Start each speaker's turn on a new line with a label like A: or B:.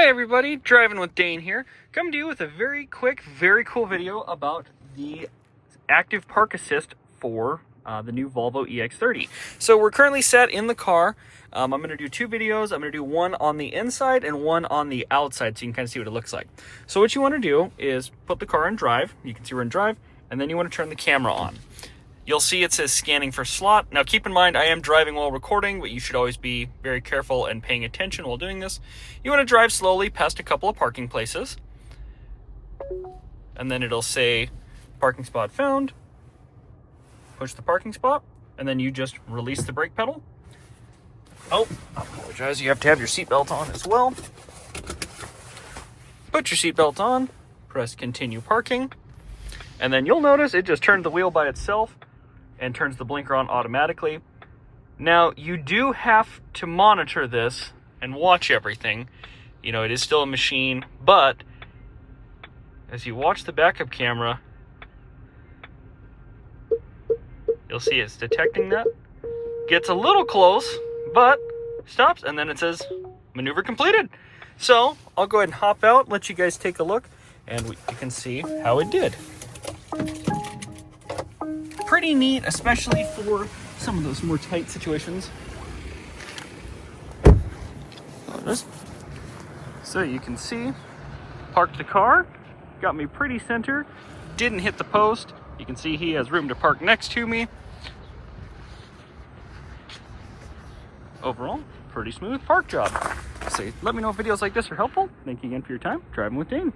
A: Hi everybody, Driving with Dane here, coming to you with a very quick, very cool video about the active park assist for the new Volvo EX30. So we're currently set in the car. I'm going to do two videos. I'm going to do one on the inside and one on the outside so you can kind of see what it looks like. So what you want to do is put the car in drive. You can see we're in drive, and then you want to turn the camera on. You'll see it says scanning for slot. Now keep in mind, I am driving while recording, but you should always be very careful and paying attention while doing this. You want to drive slowly past a couple of parking places. And then it'll say parking spot found. Push the parking spot, and then you just release the brake pedal. Oh, I apologize, you have to have your seatbelt on as well. Put your seatbelt on, press continue parking, and then you'll notice it just turned the wheel by itself and turns the blinker on automatically. Now, you do have to monitor this and watch everything. You know, it is still a machine, but as you watch the backup camera, you'll see it's detecting that. Gets a little close, but stops, and then it says maneuver completed. So I'll go ahead and hop out, let you guys take a look, and you can see how it did. Pretty neat, especially for some of those more tight situations. So you can see, parked the car, got me pretty center, didn't hit the post. You can see he has room to park next to me. Overall, pretty smooth park job. So let me know if videos like this are helpful. Thank you again for your time. Driving with Dane.